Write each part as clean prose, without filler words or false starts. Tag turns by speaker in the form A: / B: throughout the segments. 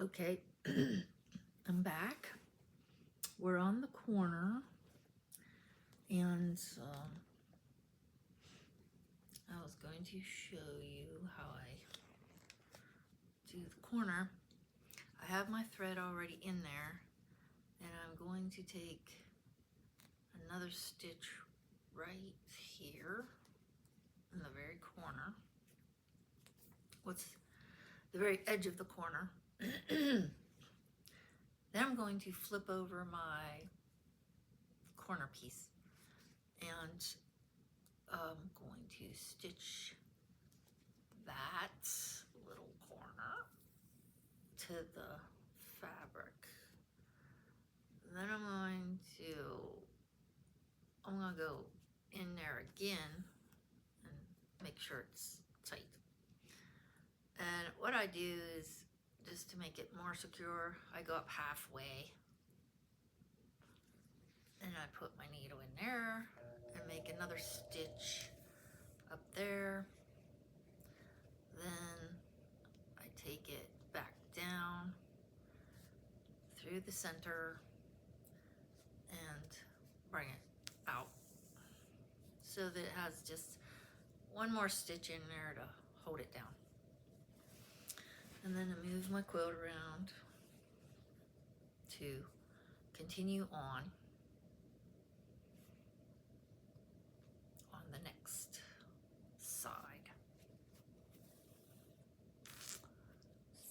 A: Okay, I'm back. We're on the corner, and I was going to show you how I do the corner. I have my thread already in there, and I'm going to take another stitch right here in the very corner. What's the very edge of the corner? Then I'm going to flip over my corner piece, and I'm going to stitch that little corner to the fabric. And then I'm going to go in there again and make sure it's tight. And what I do is, just to make it more secure, I go up halfway and I put my needle in there and make another stitch up there. Then I take it back down through the center and bring it out so that it has just one more stitch in there to hold it down. And then I move my quilt around to continue on the next side.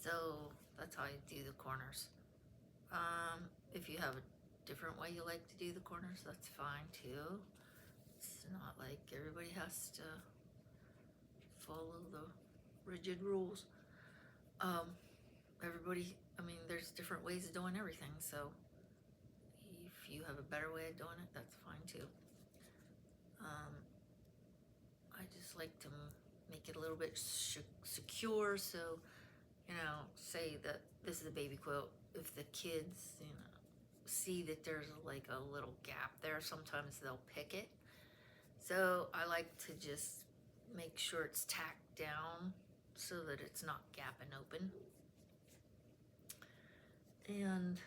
A: So that's how I do the corners. If you have a different way you like to do the corners, that's fine too. It's not like everybody has to follow the rigid rules. There's different ways of doing everything, so if you have a better way of doing it, that's fine too. I just like to make it a little bit secure, so, say that this is a baby quilt. If the kids, see that there's like a little gap there, sometimes they'll pick it. So I like to just make sure it's tacked down so that it's not gapping open. And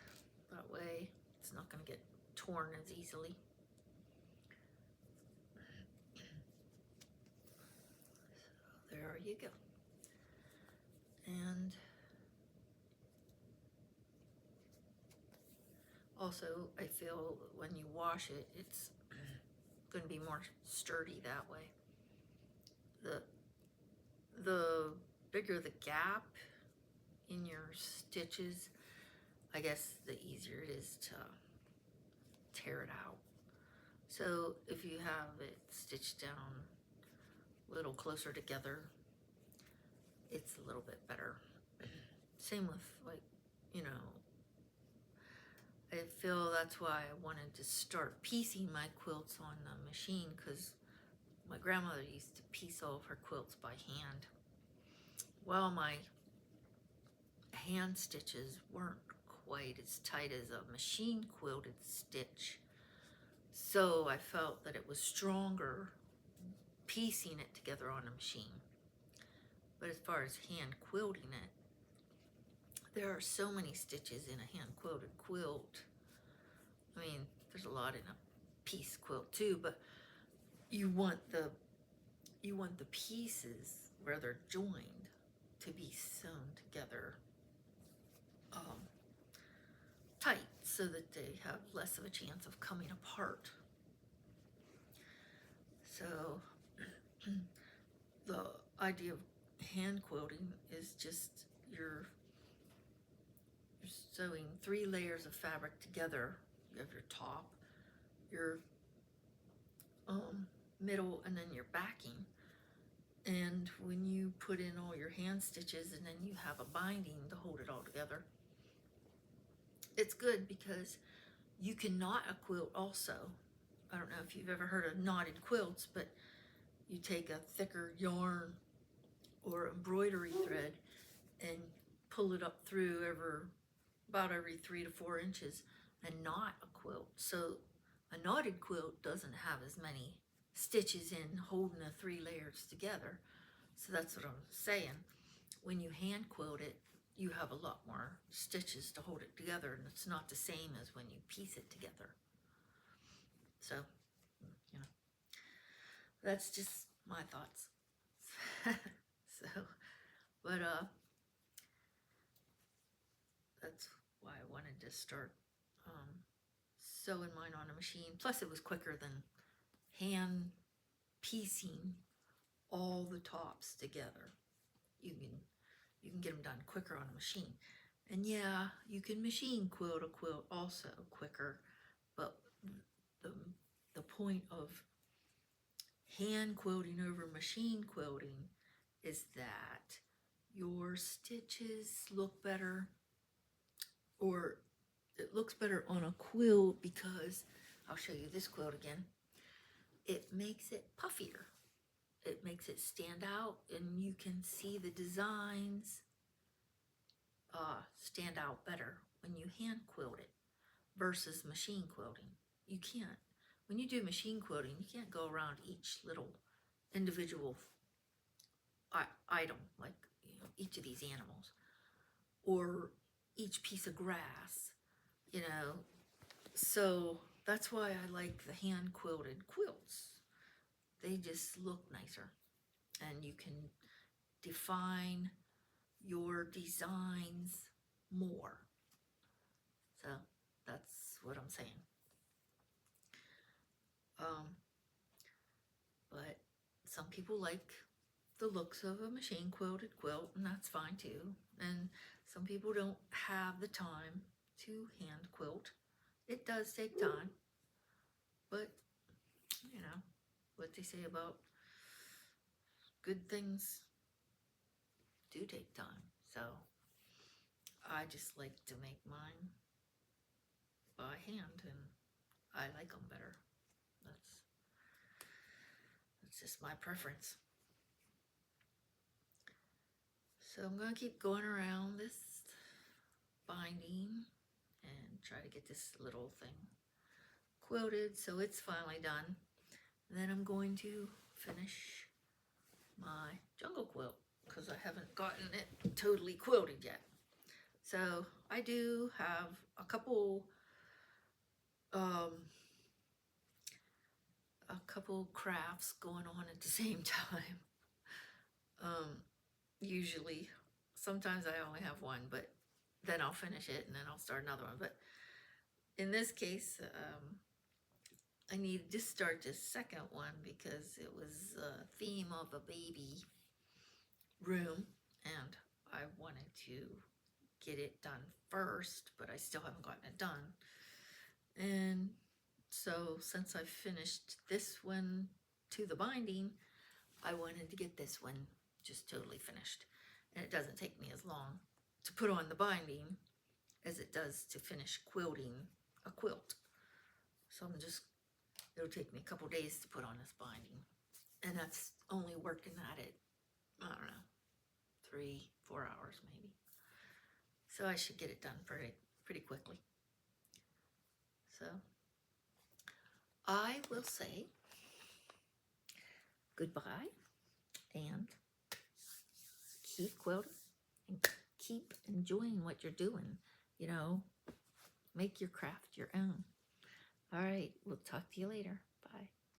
A: that way it's not going to get torn as easily. So there you go. And also, I feel when you wash it, it's going to be more sturdy that way. The bigger the gap in your stitches, I guess the easier it is to tear it out. So if you have it stitched down a little closer together, it's a little bit better. Same with, I feel that's why I wanted to start piecing my quilts on the machine, because my grandmother used to piece all of her quilts by hand. Well, my hand stitches weren't quite as tight as a machine quilted stitch, so I felt that it was stronger piecing it together on a machine. But as far as hand quilting it, there are so many stitches in a hand quilted quilt. There's a lot in a piece quilt too, but you want the pieces where they're joined to be sewn together tight, so that they have less of a chance of coming apart. So the idea of hand quilting is just you're sewing 3 layers of fabric together. You have your top, your middle, and then your backing. And when you put in all your hand stitches and then you have a binding to hold it all together, it's good because you can knot a quilt also. I don't know if you've ever heard of knotted quilts, but you take a thicker yarn or embroidery thread and pull it up through about every 3 to 4 inches and knot a quilt. So a knotted quilt doesn't have as many stitches in holding the 3 layers together. So that's what I'm saying. When you hand quilt it, you have a lot more stitches to hold it together, and it's not the same as when you piece it together. So, you know, that's just my thoughts. So, but that's why I wanted to start sewing mine on a machine. Plus, it was quicker than hand piecing all the tops together. You can get them done quicker on a machine. And yeah, you can machine quilt a quilt also quicker, but the, the point of hand quilting over machine quilting is that your stitches look better, or it looks better on a quilt because, I'll show you this quilt again, it makes it puffier. It makes it stand out, and you can see the designs stand out better when you hand quilt it versus machine quilting. You can't. When you do machine quilting, you can't go around each little individual item, like, you know, each of these animals or each piece of grass, you know. So that's why I like the hand quilted quilts. They just look nicer, and you can define your designs more. So that's what I'm saying. But some people like the looks of a machine quilted quilt, and that's fine too. And some people don't have the time to hand quilt. It does take time, but you know what they say about good things do take time. So I just like to make mine by hand, and I like them better. That's just my preference. So I'm going to keep going around this binding and try to get this little thing quilted so it's finally done. And then I'm going to finish my jungle quilt because I haven't gotten it totally quilted yet. So I do have a couple crafts going on at the same time. Usually, sometimes I only have one, but then I'll finish it and then I'll start another one. But in this case, I needed to start this second one because it was a theme of a baby room, and I wanted to get it done first, but I still haven't gotten it done. And so since I finished this one to the binding, I wanted to get this one just totally finished. And it doesn't take me as long to put on the binding as it does to finish quilting a quilt. So it'll take me a couple days to put on this binding. And that's only working at it, I don't know, 3-4 hours maybe. So I should get it done pretty quickly. So I will say goodbye and keep quilting and keep enjoying what you're doing. You know, make your craft your own. All right, we'll talk to you later.